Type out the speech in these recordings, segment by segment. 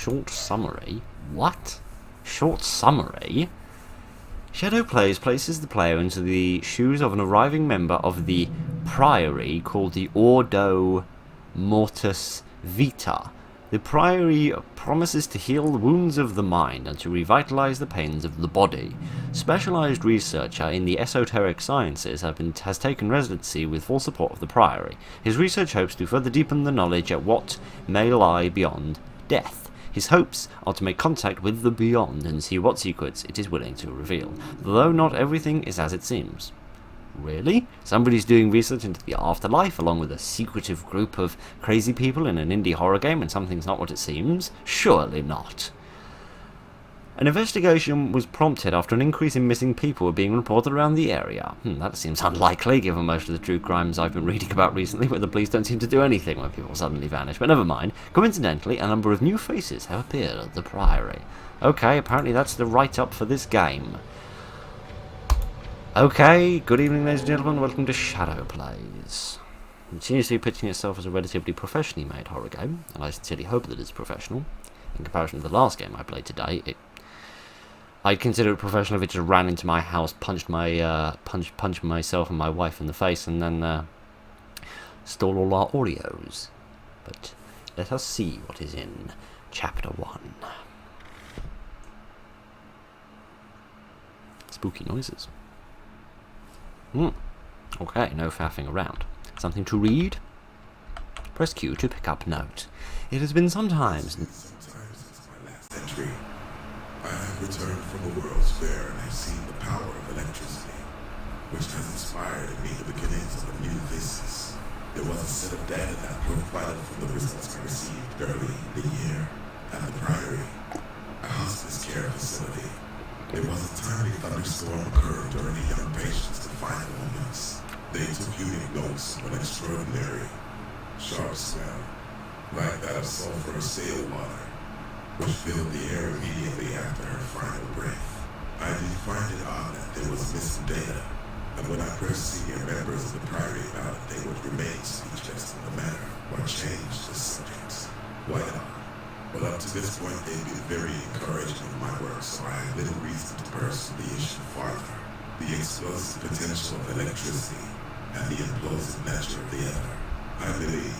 Short summary? What? Short summary? Shadow Plays places the player into the shoes of an arriving member of the Priory called the Ordo Mortis Vita. The Priory promises to heal the wounds of the mind and to revitalize the pains of the body. Specialized researcher in the esoteric sciences has taken residency with full support of the Priory. His research hopes to further deepen the knowledge at what may lie beyond death. His hopes are to make contact with the beyond and see what secrets it is willing to reveal, though not everything is as it seems. Really? Somebody's doing research into the afterlife along with a secretive group of crazy people in an indie horror game and something's not what it seems? Surely not. An investigation was prompted after an increase in missing people were being reported around the area. That seems unlikely given most of the true crimes I've been reading about recently where the police don't seem to do anything when people suddenly vanish, but never mind. Coincidentally, a number of new faces have appeared at the Priory. Okay, apparently that's the write-up for this game. Okay, good evening ladies and gentlemen, welcome to Shadow Plays. It continues to be pitching itself as a relatively professionally made horror game, and I sincerely hope that it's professional. In comparison to the last game I played today, I'd consider it professional if it just ran into my house, punched myself and my wife in the face, and then stole all our Oreos. But let us see what is in Chapter 1. Spooky noises. Okay, no faffing around. Something to read? Press Q to pick up note. It has been some time since my last entry. I have returned from the World's Fair and have seen the power of electricity, which has inspired in me the beginnings of a new thesis. There was a set of data that provided from the results I received early in the year at the Priory, a hospice care facility. There was a tiny thunderstorm occurred during the young patients' final moments. They took unique notes of an extraordinary, sharp smell, like that of sulfur sail water, which filled the air immediately after her final breath. I did find it odd that there was missing data, and when I pressed senior members of the Priory about it, they would remain speechless on the matter or change the subject. Why not? But up to this point, they've been very encouraging of my work, so I had little reason to pursue the issue farther. The explosive potential of electricity and the implosive nature of the ether, I believe,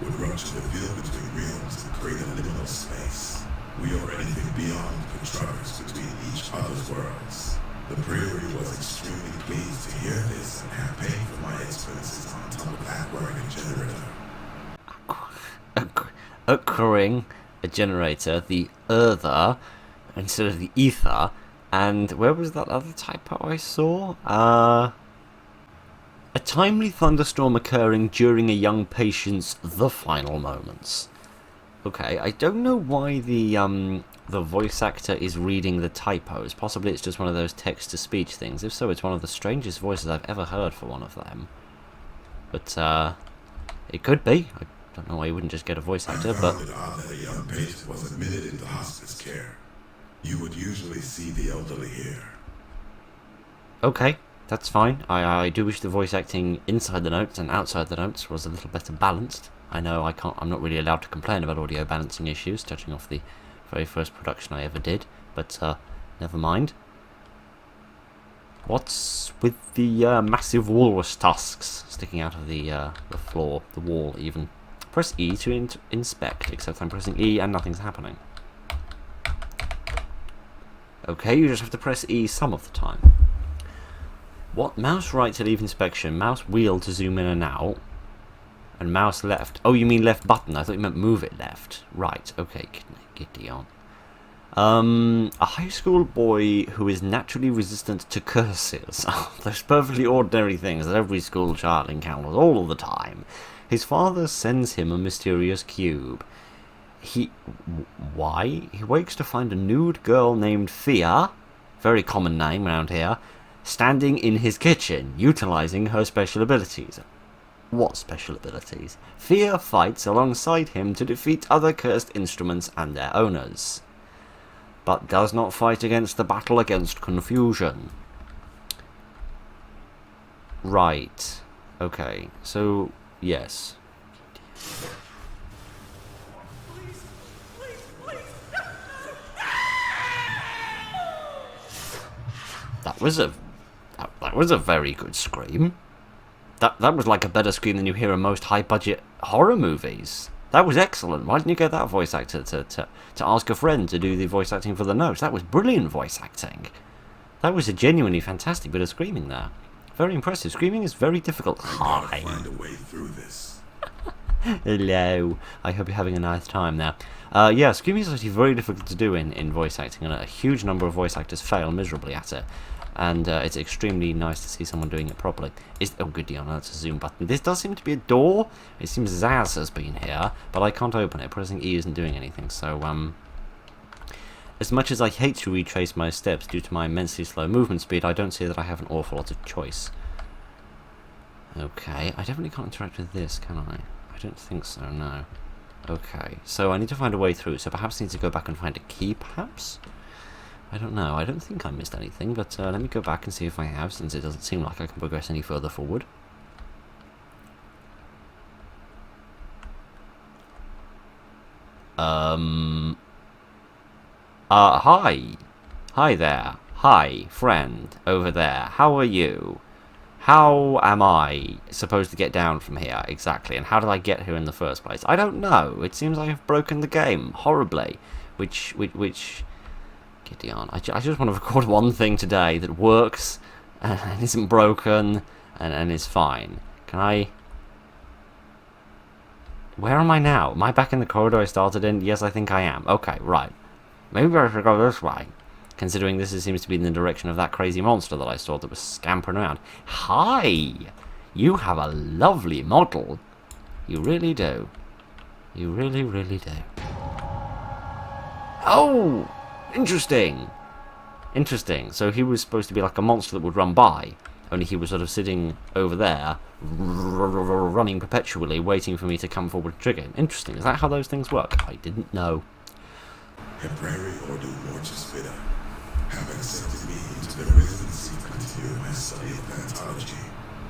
would rupture the field between realms and create a liminal space. We are anything beyond controllers between each other's worlds. The Priory was extremely pleased to hear this and have paid for my expenses on top of that working generator. Occurring a generator, the earther, instead of the ether, and where was that other typo I saw? A timely thunderstorm occurring during a young patient's the final moments. Okay, I don't know why the voice actor is reading the typos. Possibly it's just one of those text-to-speech things. If so, it's one of the strangest voices I've ever heard for one of them. But, it could be. I don't know why you wouldn't just get a voice actor, but... I found it odd that a young patient was admitted into hospice care. You would usually see the elderly here. Okay, that's fine. I do wish the voice acting inside the notes and outside the notes was a little better balanced. I know I'm not really allowed to complain about audio balancing issues, touching off the very first production I ever did, but never mind. What's with the massive walrus tusks sticking out of the floor, the wall even? Press E to inspect, except I'm pressing E and nothing's happening. Okay, you just have to press E some of the time. What? Mouse right to leave inspection, mouse wheel to zoom in and out, and mouse left. Oh, you mean left button? I thought you meant move it left. Right, okay, giddy on. A high school boy who is naturally resistant to curses. Those perfectly ordinary things that every school child encounters all the time. His father sends him a mysterious cube. Why? He wakes to find a nude girl named Fia, very common name around here, standing in his kitchen, utilizing her special abilities. What special abilities? Fia fights alongside him to defeat other cursed instruments and their owners, but does not fight against the battle against confusion. Right. Okay, so... yes. That was a very good scream. That was like a better scream than you hear in most high-budget horror movies. That was excellent. Why didn't you get that voice actor to ask a friend to do the voice acting for the notes? That was brilliant voice acting. That was a genuinely fantastic bit of screaming there. Very impressive. Screaming is very difficult. I gotta find a way through this. Hello. I hope you're having a nice time there. Yeah, screaming is actually very difficult to do in voice acting, and a huge number of voice actors fail miserably at it. And it's extremely nice to see someone doing it properly. Oh, goody, oh no, that's a zoom button. This does seem to be a door. It seems Zaz has been here, but I can't open it. Pressing E isn't doing anything, so, as much as I hate to retrace my steps due to my immensely slow movement speed, I don't see that I have an awful lot of choice. Okay, I definitely can't interact with this, can I? I don't think so, no. Okay, so I need to find a way through, so perhaps I need to go back and find a key, perhaps? I don't know, I don't think I missed anything, but let me go back and see if I have, since it doesn't seem like I can progress any further forward. Hi. Hi there. Hi, friend, over there. How are you? How am I supposed to get down from here, exactly? And how did I get here in the first place? I don't know. It seems I have broken the game horribly. Which... Get on. I just want to record one thing today that works and isn't broken and is fine. Can I... Where am I now? Am I back in the corridor I started in? Yes, I think I am. Okay, right. Maybe I should go this way. Considering this seems to be in the direction of that crazy monster that I saw that was scampering around. Hi! You have a lovely model. You really do. You really, really do. Oh! Interesting! Interesting. So he was supposed to be like a monster that would run by. Only he was sort of sitting over there, running perpetually, waiting for me to come forward and trigger him. Interesting. Is that how those things work? I didn't know. Temporary ordo mortis vita have accepted me into their residency to continue my study of phantasmology.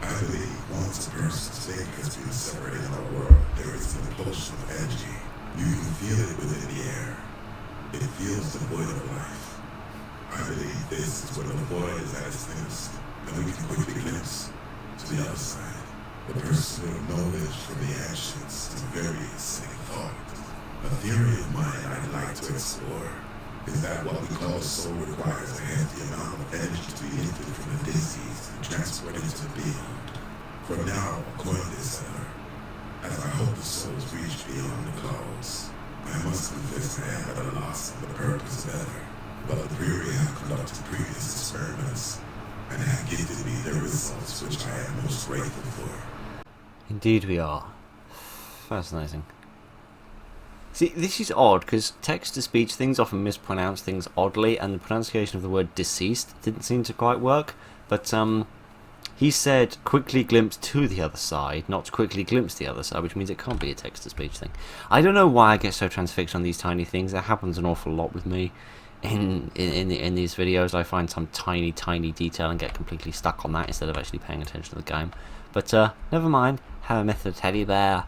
I believe once a person's thing has been separated in our world, there is an impulsion of energy. You can feel it within the air. It feels the void of life. I believe this is when the void is at its thinnest, and we can quickly glimpse to the other side. The personal knowledge from the ancients is very insane thought. A theory of mine I'd like to explore is that what we call soul requires a hefty amount of energy to be lifted from the disease and transported into the beyond. For now, according to this center, as I hope the souls reach beyond the clouds, I must confess I am at a loss of the purpose of ether, but the Priory have conducted previous experiments and have gifted me their results, which I am most grateful for. Indeed we are. Fascinating. See, this is odd, because text-to-speech things often mispronounce things oddly, and the pronunciation of the word deceased didn't seem to quite work, but he said quickly glimpse to the other side, not quickly glimpse the other side, which means it can't be a text-to-speech thing. I don't know why I get so transfixed on these tiny things. That happens an awful lot with me in these videos. I find some tiny detail and get completely stuck on that instead of actually paying attention to the game. But never mind. Have a Mr. Teddy Bear,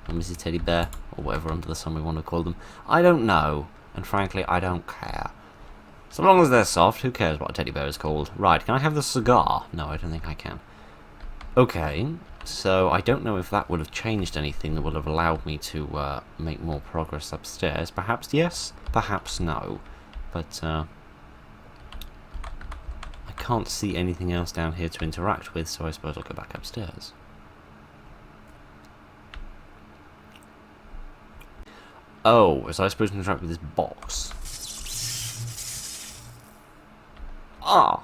or Mrs. Teddy Bear, or whatever under the sun we want to call them. I don't know, and frankly, I don't care. So long as they're soft, who cares what a teddy bear is called? Right, can I have the cigar? No, I don't think I can. Okay, so I don't know if that would have changed anything that would have allowed me to make more progress upstairs. Perhaps yes, perhaps no. But I can't see anything else down here to interact with, so I suppose I'll go back upstairs. Oh, was I supposed to interact with this box? Ah!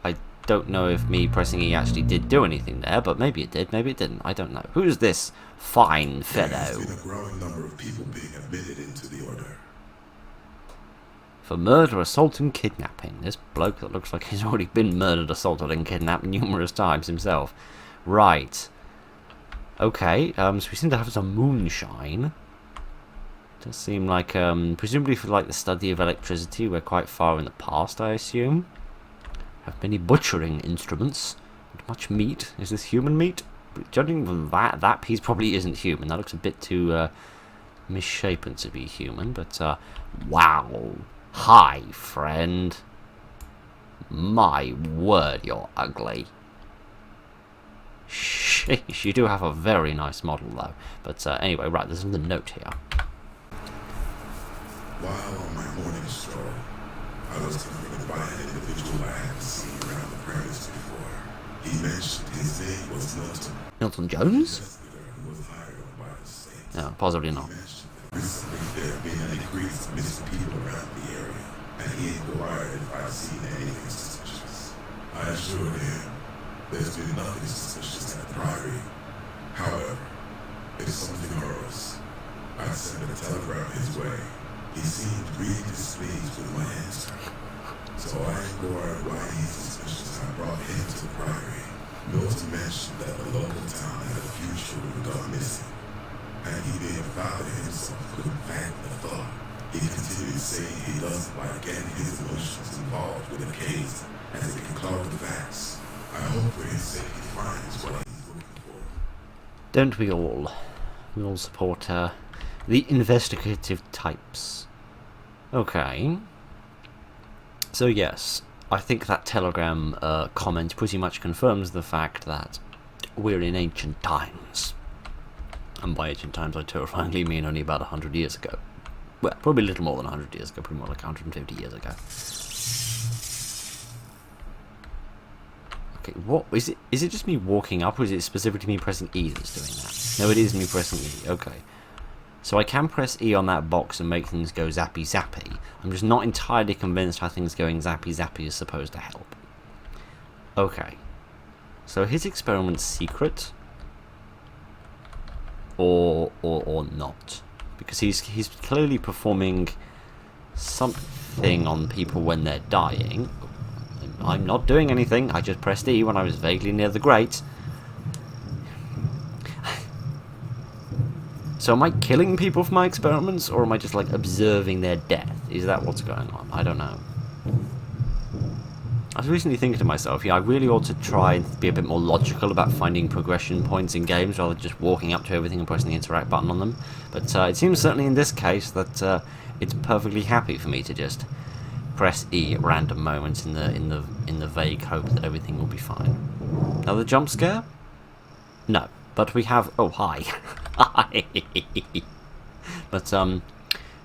I don't know if me pressing E actually did do anything there, but maybe it did, maybe it didn't. I don't know. Who's this fine fellow? There has been a growing number of people being admitted into the order. For murder, assault, and kidnapping. This bloke that looks like he's already been murdered, assaulted, and kidnapped numerous times himself. Right. Okay, so we seem to have some moonshine. Does seem like, presumably for like the study of electricity, we're quite far in the past, I assume. Have many butchering instruments. And much meat. Is this human meat? Judging from that piece probably isn't human. That looks a bit too misshapen to be human, but wow. Hi, friend. My word, you're ugly. Sheesh, you do have a very nice model, though. But anyway, right, there's another note here. While on my morning stroll, I was confronted by an individual I hadn't seen around the prairies before. He mentioned his name was Milton. Milton Jones? Who was hired on by the state. No, possibly not. He mentioned that recently there had been an increase of missing people around the area, and he inquired if I'd seen anything suspicious. I assured him there's been nothing suspicious at the Priory. However, if something arose, I'd send a telegram his way. He seemed really displeased with my answer. So I inquired why he's suspicious and I brought him to the Priory. Milton mentioned that the local town had a few children gone missing, and he being a father himself couldn't fathom the thought. He continued saying he doesn't like getting his emotions involved with a case as it can cloud the facts. I hope for his sake he finds what he's looking for. Don't we all? We all support the investigative types. Okay. So yes, I think that telegram comment pretty much confirms the fact that we're in ancient times. And by ancient times I terrifyingly mean only about 100 years ago. Well, probably a little more than 100 years ago, probably more like 150 years ago. Okay, what is it? Is it just me walking up, or is it specifically me pressing E that's doing that? No, it is me pressing E. Okay. So I can press E on that box and make things go zappy zappy. I'm just not entirely convinced how things going zappy zappy is supposed to help. Okay. So his experiment's secret, or not, because he's clearly performing something on people when they're dying. I'm not doing anything. I just pressed E when I was vaguely near the grate. So am I killing people for my experiments, or am I just, like, observing their death? Is that what's going on? I don't know. I was recently thinking to myself, yeah, I really ought to try and be a bit more logical about finding progression points in games, rather than just walking up to everything and pressing the interact button on them. But it seems certainly in this case that it's perfectly happy for me to just press E at random moments in the vague hope that everything will be fine. Another jump scare? No. But we have... Oh, hi. Hi. But,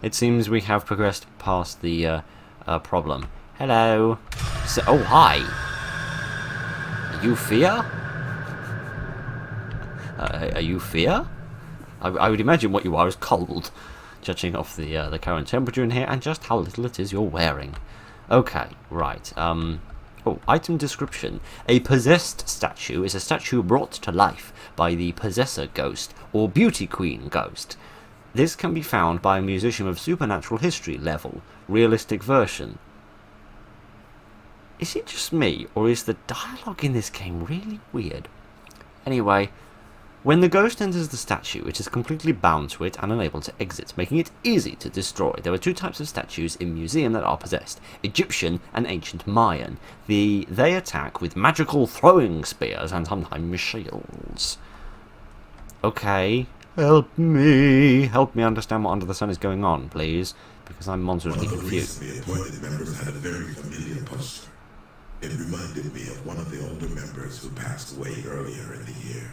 it seems we have progressed past the, problem. Hello. So, oh, hi. Are you Fear? Are you Fear? I would imagine what you are is cold, judging off the current temperature in here, and just how little it is you're wearing. Okay, right, Oh, item description. A possessed statue is a statue brought to life by the possessor ghost or beauty queen ghost. This can be found by a musician of supernatural history level, realistic version. Is it just me, or is the dialogue in this game really weird? Anyway, when the ghost enters the statue, it is completely bound to it and unable to exit, making it easy to destroy. There are two types of statues in museum that are possessed, Egyptian and ancient Mayan. They attack with magical throwing spears and sometimes shields. Okay, help me understand what under the sun is going on, please, because I'm monstrously confused. One of the recently appointed members had a very familiar posture. It reminded me of one of the older members who passed away earlier in the year.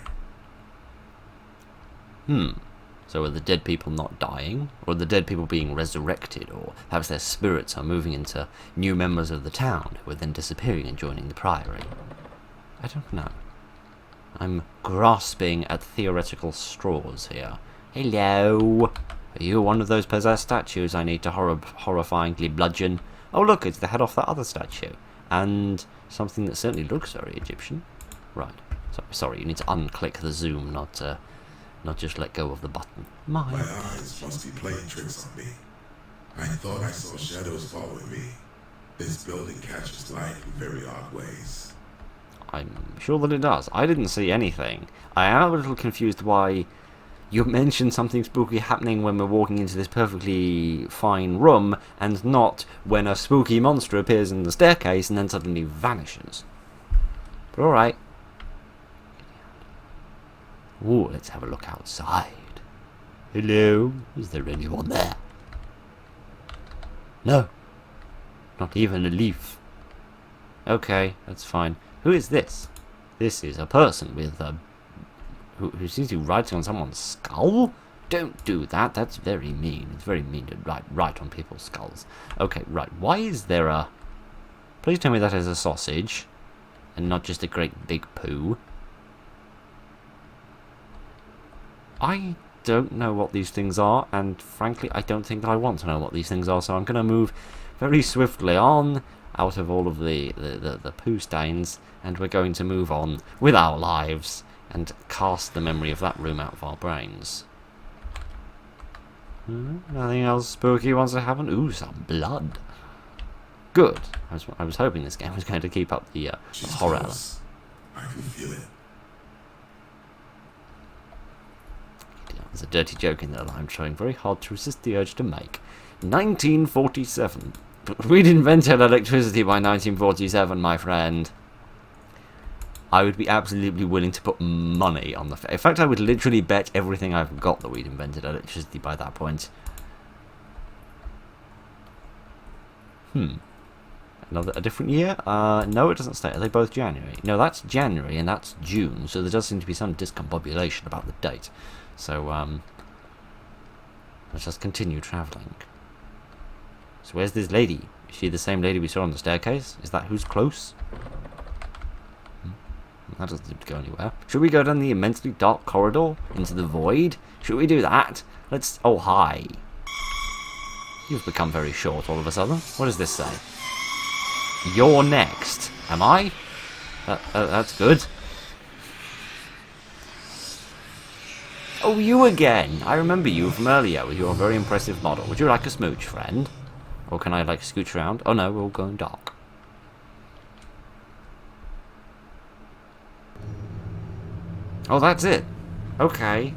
So are the dead people not dying? Or are the dead people being resurrected? Or perhaps their spirits are moving into new members of the town who are then disappearing and joining the Priory? I don't know. I'm grasping at theoretical straws here. Hello! Are you one of those possessed statues I need to horrifyingly bludgeon? Oh look, it's the head off that other statue. And something that certainly looks very Egyptian. Right. Sorry, you need to unclick the zoom, not just let go of the button. My eyes must be playing tricks on me. I thought I saw shadows following me. This building catches light in very odd ways. I'm sure that it does. I didn't see anything. I am a little confused why you mentioned something spooky happening when we're walking into this perfectly fine room, and not when a spooky monster appears in the staircase and then suddenly vanishes. But alright. Ooh, let's have a look outside. Hello? Is there anyone there? No. Not even a leaf. Okay, that's fine. Who is this? This is a person with who seems to be writing on someone's skull? Don't do that. That's very mean. It's very mean to write on people's skulls. Okay, right. Why is there a... Please tell me that is a sausage and not just a great big poo. I don't know what these things are, and frankly, I don't think that I want to know what these things are, so I'm going to move very swiftly on out of all of the poo stains, and we're going to move on with our lives and cast the memory of that room out of our brains. Nothing else spooky wants to happen? Ooh, some blood. Good. I was hoping this game was going to keep up the horror. Close. I can feel it. There's a dirty joke in there that I'm trying very hard to resist the urge to make. 1947. We'd invented electricity by 1947, my friend. I would be absolutely willing to put money on the... In fact, I would literally bet everything I've got that we'd invented electricity by that point. A different year? No, it doesn't state. Are they both January? No, that's January and that's June, so there does seem to be some discombobulation about the date. So, let's just continue travelling. So where's this lady? Is she the same lady we saw on the staircase? Is that who's close? That doesn't seem to go anywhere. Should we go down the immensely dark corridor into the void? Should we do that? Let's... Oh, hi. You've become very short all of a sudden. What does this say? You're next. Am I? That's good. Oh, you again. I remember you from earlier with your very impressive model. Would you like a smooch, friend? Or can I, like, scooch around? Oh, no, we're all going dark. Oh, that's it. Okay.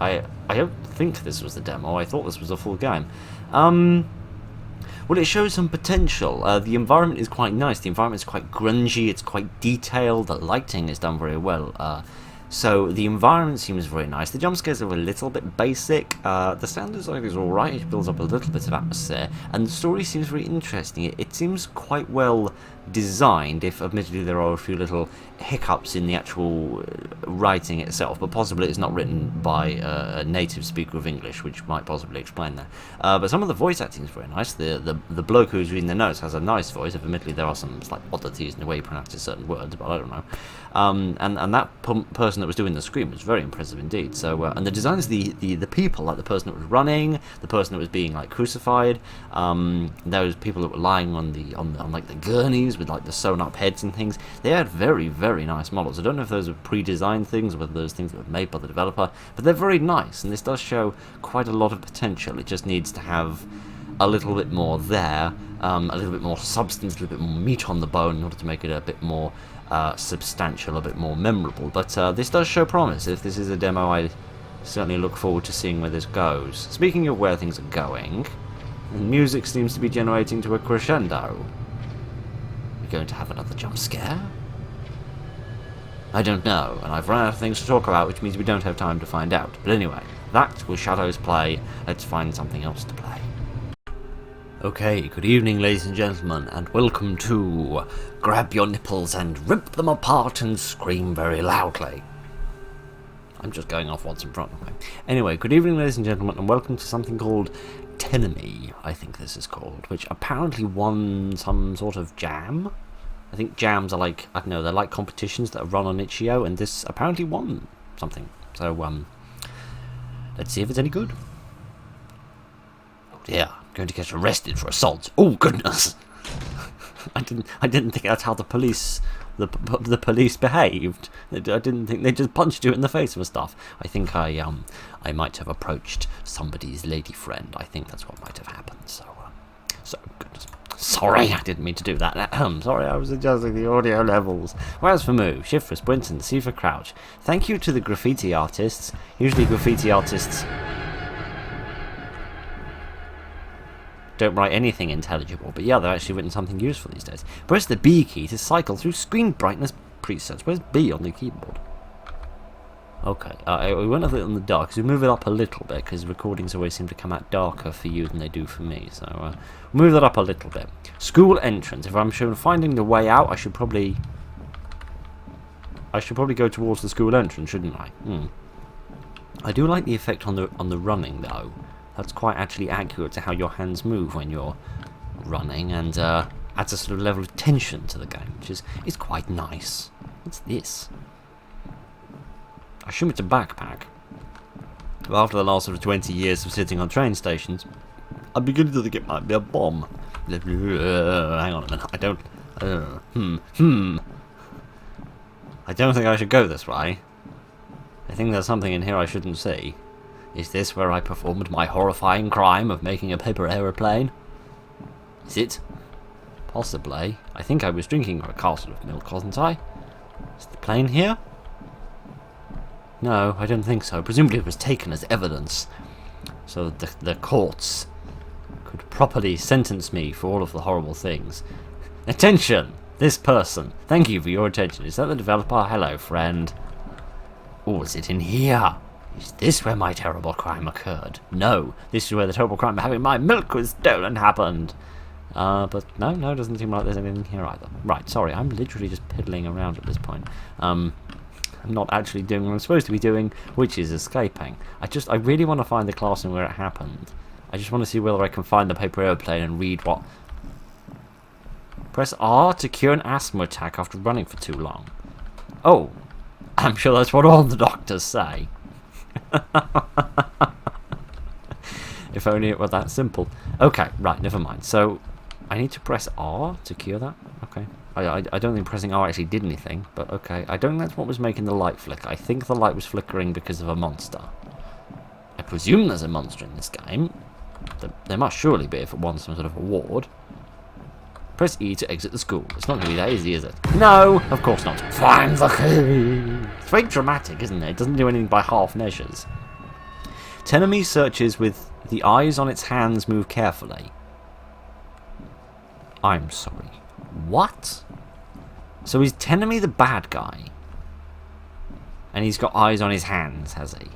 I don't think this was the demo. I thought this was a full game. Well, it shows some potential. The environment is quite nice. The environment is quite grungy. It's quite detailed. The lighting is done very well. So the environment seems very nice. The jump scares are a little bit basic. The sound design is alright. It builds up a little bit of atmosphere. And the story seems very interesting. It seems quite well designed, if admittedly there are a few little hiccups in the actual writing itself, but possibly it's not written by a native speaker of English, which might possibly explain that. But some of the voice acting is very nice. The bloke who's reading the notes has a nice voice, if admittedly there are some slight oddities in the way he pronounces certain words, but I don't know. And that person that was doing the scream was very impressive indeed. So and the designs, the people, like the person that was running, the person that was being like crucified, those people that were lying on like the gurneys with like the sewn up heads and things, they had very, very nice models. I don't know if those are pre-designed things or whether those things were made by the developer, but they're very nice, and this does show quite a lot of potential. It just needs to have a little bit more there, a little bit more substance, a little bit more meat on the bone in order to make it a bit more substantial, a bit more memorable. But this does show promise. If this is a demo, I certainly look forward to seeing where this goes. Speaking of where things are going, the music seems to be generating to a crescendo. We're going to have another jump scare? I don't know, and I've run out of things to talk about, which means we don't have time to find out. But anyway, that was Shadow's Play. Let's find something else to play. Okay, good evening, ladies and gentlemen, and welcome to Grab Your Nipples and Rip Them Apart and Scream Very Loudly. I'm just going off what's in front of me. Anyway, good evening, ladies and gentlemen, and welcome to something called Tenome, I think this is called, which apparently won some sort of jam. I think jams are like, I don't know, they're like competitions that are run on Itch.io, and this apparently won something. So, let's see if it's any good. Oh dear, I'm going to get arrested for assault. Oh goodness! I didn't think that's how the police behaved. I didn't think they just punched you in the face and stuff. I think I might have approached somebody's lady friend. I think that's what might have happened. So goodness. Sorry, I didn't mean to do that. Sorry, I was adjusting the audio levels. Where's for move, shift for sprint, and C for crouch. Thank you to the graffiti artists. Usually graffiti artists don't write anything intelligible, but yeah, they've actually written something useful these days. Press the B key to cycle through screen brightness presets. Where's B on the keyboard? Okay, we went a little in the dark, so we move it up a little bit, because recordings always seem to come out darker for you than they do for me, so move that up a little bit. School entrance. If I'm sure finding the way out, I should probably go towards the school entrance, shouldn't I? I do like the effect on the running, though. That's quite actually accurate to how your hands move when you're running, and adds a sort of level of tension to the game, which is quite nice. What's this? I assume it's a backpack. But after the last sort of 20 years of sitting on train stations, I'm beginning to think it might be a bomb. Hang on a minute. I don't think I should go this way. I think there's something in here I shouldn't see. Is this where I performed my horrifying crime of making a paper aeroplane? Is it? Possibly. I think I was drinking a castle of milk, wasn't I? Is the plane here? No, I don't think so. Presumably it was taken as evidence, so that the courts could properly sentence me for all of the horrible things. Attention! This person! Thank you for your attention. Is that the developer? Hello, friend. Oh, is it in here? Is this where my terrible crime occurred? No, this is where the terrible crime of having my milk was stolen happened. But no, it doesn't seem like there's anything here either. Right, sorry, I'm literally just piddling around at this point. I'm not actually doing what I'm supposed to be doing, which is escaping. I really want to find the classroom where it happened. I just want to see whether I can find the paper airplane and read what... Press R to cure an asthma attack after running for too long. Oh, I'm sure that's what all the doctors say. If only it were that simple. Okay, right, never mind. So, I need to press R to cure that? Okay. I don't think pressing R actually did anything, but okay. I don't think that's what was making the light flicker. I think the light was flickering because of a monster. I presume there's a monster in this game. There must surely be if it wants some sort of award. Press E to exit the school. It's not going to be that easy, is it? No, of course not. Find the key! It's very dramatic, isn't it? It doesn't do anything by half measures. Tenome searches with the eyes on its hands move carefully. I'm sorry. What? So is Tenome the bad guy? And he's got eyes on his hands, has he?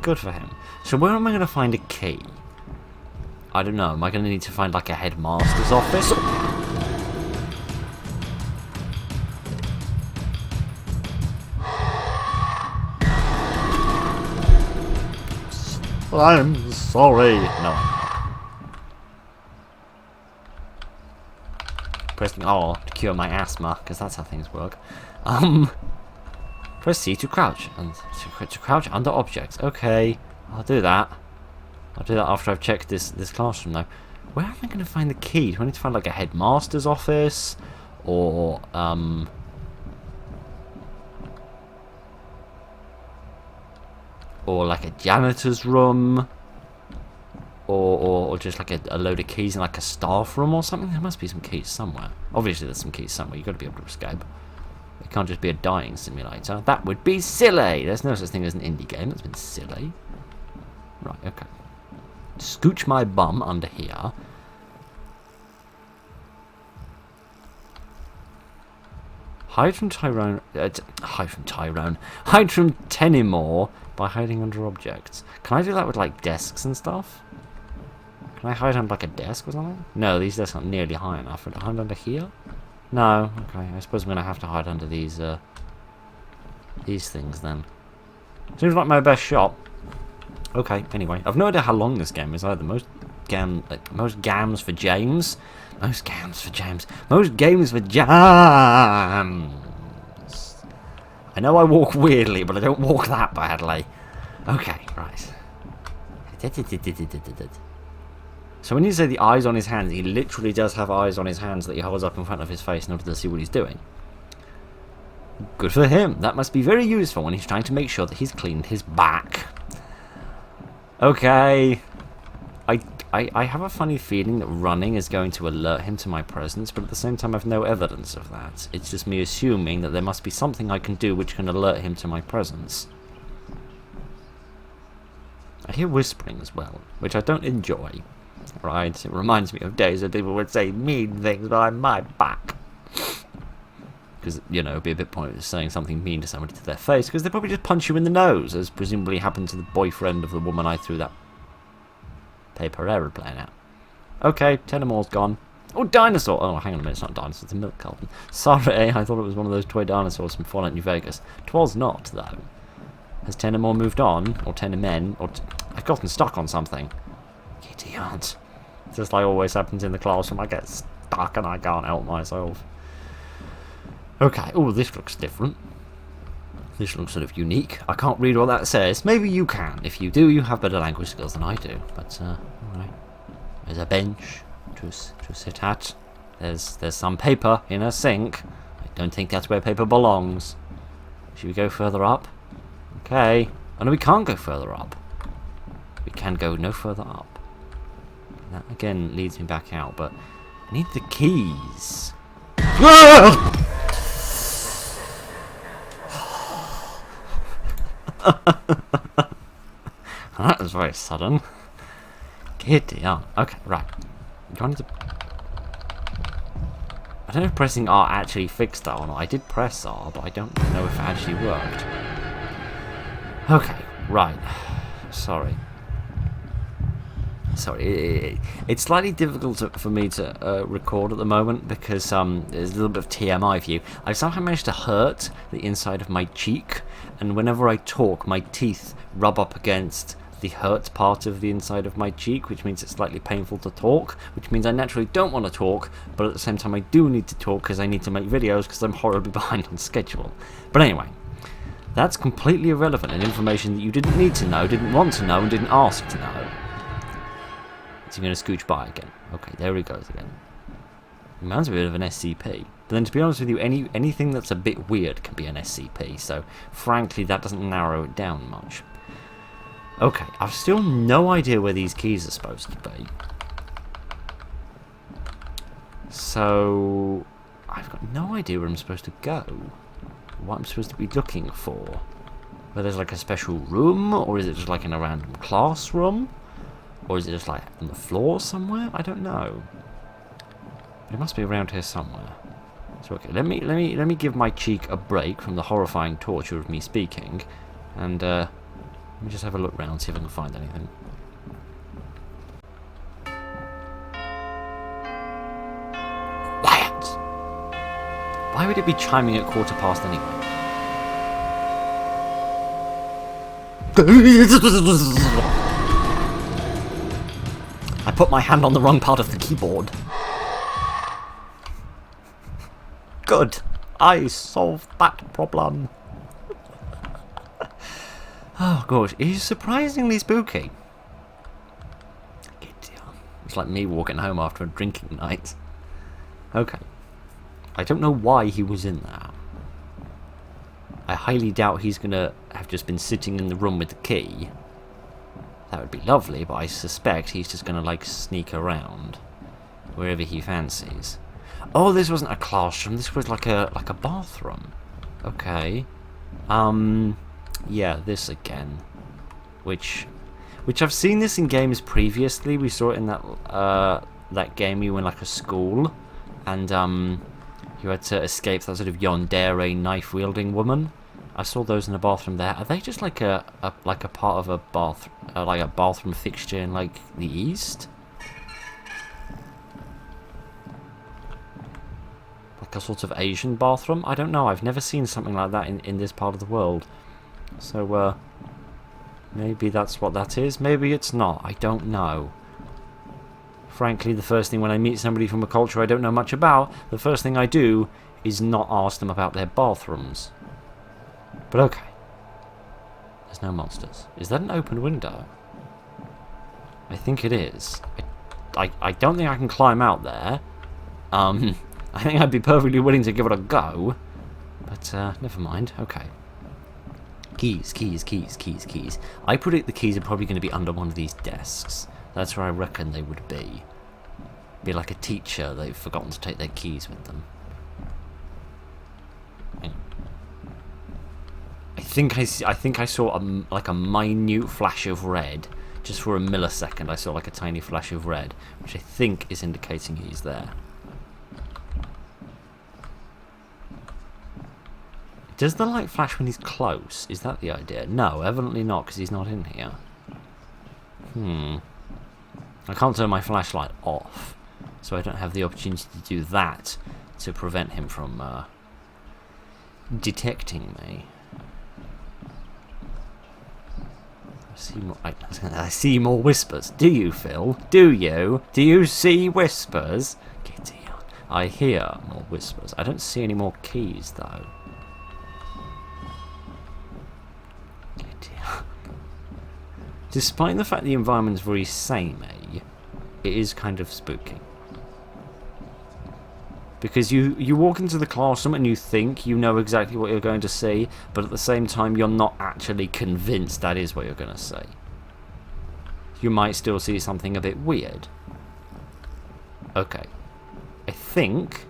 Good for him. So where am I going to find a key? I don't know. Am I going to need to find like a headmaster's office? I'm sorry. No. Pressing R to cure my asthma, because that's how things work. Press C to crouch, and to crouch under objects. Okay, I'll do that. I'll do that after I've checked this classroom now. Where am I going to find the key? Do I need to find like a headmaster's office? Or, or like a janitor's room? Or just like a load of keys in like a staff room or something? There must be some keys somewhere. Obviously there's some keys somewhere. You've got to be able to escape. It can't just be a dying simulator. That would be silly! There's no such thing as an indie game. That's been silly. Right, okay. Scooch my bum under here. Hide from Tyrone. Hide from Tenome by hiding under objects. Can I do that with like desks and stuff? Can I hide under like a desk or something? No, these desks aren't nearly high enough. Would I hide under here? No. Okay, I suppose I'm gonna have to hide under these things then. Seems like my best shot. Okay, anyway, I've no idea how long this game is either. Most games for James. Most games for James. I know I walk weirdly, but I don't walk that badly. Okay, right. So when you say the eyes on his hands, he literally does have eyes on his hands that he holds up in front of his face in order to see what he's doing. Good for him. That must be very useful when he's trying to make sure that he's cleaned his back. Okay. I have a funny feeling that running is going to alert him to my presence, but at the same time I've no evidence of that. It's just me assuming that there must be something I can do which can alert him to my presence. I hear whispering as well, which I don't enjoy. Right? It reminds me of days when people would say mean things behind my back. because, you know, it'd be a bit pointless saying something mean to somebody to their face, because they'd probably just punch you in the nose, as presumably happened to the boyfriend of the woman I threw that paper aeroplane at. Okay, Tenome's gone. Oh, dinosaur! Oh, hang on a minute, it's not a dinosaur, it's a milk carton. Sorry, I thought it was one of those toy dinosaurs from Fallout New Vegas. 'Twas not, though. Has Tenome moved on? Or Tenomen? Or I've gotten stuck on something. Idiot. Just like always happens in the classroom, I get stuck and I can't help myself. Okay, oh, this looks different. This looks sort of unique. I can't read what that says. Maybe you can. If you do, you have better language skills than I do. But, alright. There's a bench to sit at. There's some paper in a sink. I don't think that's where paper belongs. Should we go further up? Okay. Oh no, we can't go further up. We can go no further up. That again leads me back out, but I need the keys. That was very sudden. Giddy up. Okay, right. Do I need to... I don't know if pressing R actually fixed that or not. I did press R, but I don't know if it actually worked. Okay, right. Sorry. It's slightly difficult for me to record at the moment because there's a little bit of TMI for you. I've somehow managed to hurt the inside of my cheek, and whenever I talk, my teeth rub up against the hurt part of the inside of my cheek, which means it's slightly painful to talk, which means I naturally don't want to talk, but at the same time I do need to talk because I need to make videos because I'm horribly behind on schedule. But anyway, that's completely irrelevant and information that you didn't need to know, didn't want to know, and didn't ask to know. Is he going to scooch by again? Okay, there he goes again. Reminds me a bit of an SCP. But then to be honest with you, anything that's a bit weird can be an SCP, so frankly that doesn't narrow it down much. Okay, I've still no idea where these keys are supposed to be. So I've got no idea where I'm supposed to go. What I'm supposed to be looking for. Whether there's like a special room, or is it just like in a random classroom? Or is it just like on the floor somewhere? I don't know. But it must be around here somewhere. So okay, let me give my cheek a break from the horrifying torture of me speaking, and let me just have a look around, see if I can find anything. Quiet! Why would it be chiming at 1:15 anyway? I put my hand on the wrong part of the keyboard. Good. I solved that problem. Oh gosh, it is surprisingly spooky. It's like me walking home after a drinking night. Okay. I don't know why he was in there. I highly doubt he's gonna have just been sitting in the room with the key. That would be lovely, but I suspect he's just gonna like sneak around wherever he fancies. Oh, this wasn't a classroom. This was like a bathroom. Okay. Yeah, this again. Which I've seen this in games previously. We saw it in that game you were in like a school, and you had to escape that sort of yandere knife wielding woman. I saw those in the bathroom there. Are they just like a part of a bathroom fixture in like the East? Like a sort of Asian bathroom? I don't know. I've never seen something like that in this part of the world. So maybe that's what that is. Maybe it's not. I don't know. Frankly, the first thing when I meet somebody from a culture I don't know much about, the first thing I do is not ask them about their bathrooms. But okay. There's no monsters. Is that an open window? I think it is. I don't think I can climb out there. I think I'd be perfectly willing to give it a go. But never mind. Okay. Keys. I predict the keys are probably going to be under one of these desks. That's where I reckon they would be. Be like a teacher, they've forgotten to take their keys with them. I think I saw like a minute flash of red. Just for a millisecond I saw like a tiny flash of red, which I think is indicating he's there. Does the light flash when he's close? Is that the idea? No, evidently not, because he's not in here. I can't turn my flashlight off, so I don't have the opportunity to do that to prevent him from detecting me. I see more whispers. Do you, Phil? Do you? Do you see whispers? Get here. I hear more whispers. I don't see any more keys, though. Get here. Despite the fact the environment's very samey, it is kind of spooky. Because you walk into the classroom and you think you know exactly what you're going to see, but at the same time you're not actually convinced that is what you're going to see. You might still see something a bit weird. Okay. I think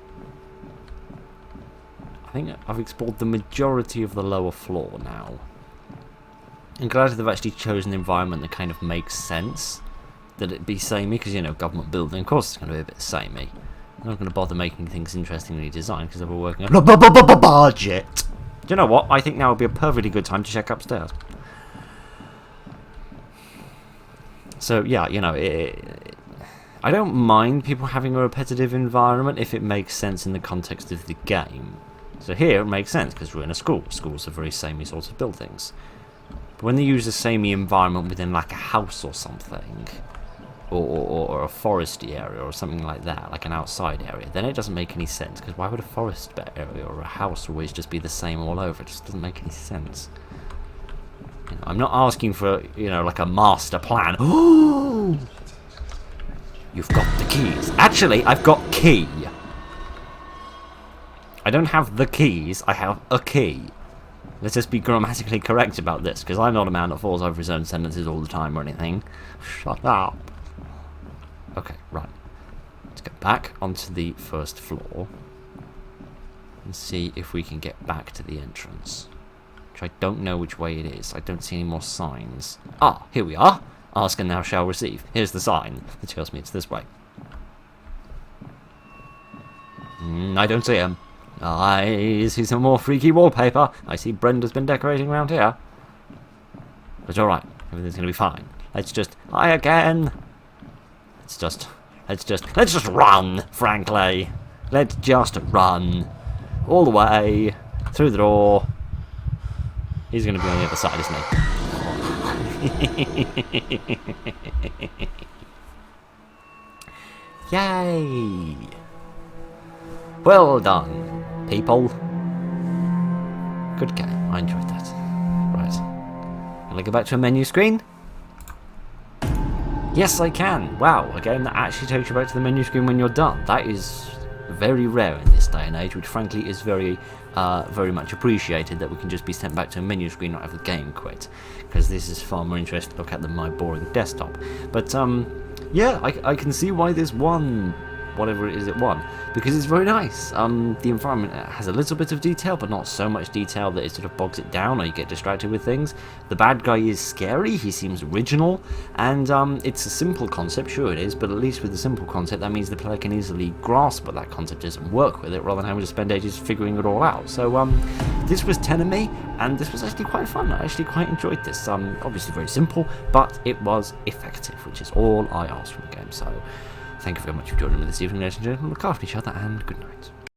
I've explored the majority of the lower floor now. I'm glad they've actually chosen an environment that kind of makes sense. That it be samey, because, you know, government building, of course it's going to be a bit samey. I'm not going to bother making things interestingly designed because we're working on a budget. Do you know what? I think now would be a perfectly good time to check upstairs. So yeah, you know, I don't mind people having a repetitive environment if it makes sense in the context of the game. So here it makes sense because we're in a school. Schools are very samey sorts of buildings. But when they use a samey environment within like a house or something, or a foresty area or something like that, like an outside area, then it doesn't make any sense, because why would a forest area or a house always just be the same all over? It just doesn't make any sense. You know, I'm not asking for, you know, like a master plan. Oh, you've got the keys. Actually, I've got key. I don't have the keys, I have a key. Let's just be grammatically correct about this, because I'm not a man that falls over his own sentences all the time or anything. Shut up. Okay, right. Let's get back onto the first floor and see if we can get back to the entrance. Which I don't know which way it is. I don't see any more signs. Ah, here we are. Ask and thou shalt receive. Here's the sign that tells me it's this way. I don't see him. I see some more freaky wallpaper. I see Brenda's been decorating around here. But it's alright. Everything's going to be fine. Let's just... Hi again. Let's just run, frankly. Let's just run. All the way. Through the door. He's going to be on the other side, isn't he? Yay! Well done, people. Good game. I enjoyed that. Right. Can I go back to a menu screen? Yes, I can. Wow, a game that actually takes you back to the menu screen when you're done. That is very rare in this day and age, which frankly is very much appreciated, that we can just be sent back to a menu screen, not have the game quit. Because this is far more interesting to look at than my boring desktop. But, yeah, I can see why this won whatever it is it won, because it's very nice. The environment has a little bit of detail, but not so much detail that it sort of bogs it down or you get distracted with things. The bad guy is scary, he seems original, and it's a simple concept, sure it is, but at least with a simple concept that means the player can easily grasp what that concept is and work with it, rather than having to spend ages figuring it all out. So this was Tenome, and this was actually quite fun. I actually quite enjoyed this. Obviously very simple, but it was effective, which is all I asked from the game. So thank you very much for joining me this evening, ladies and gentlemen. Look after each other, and good night.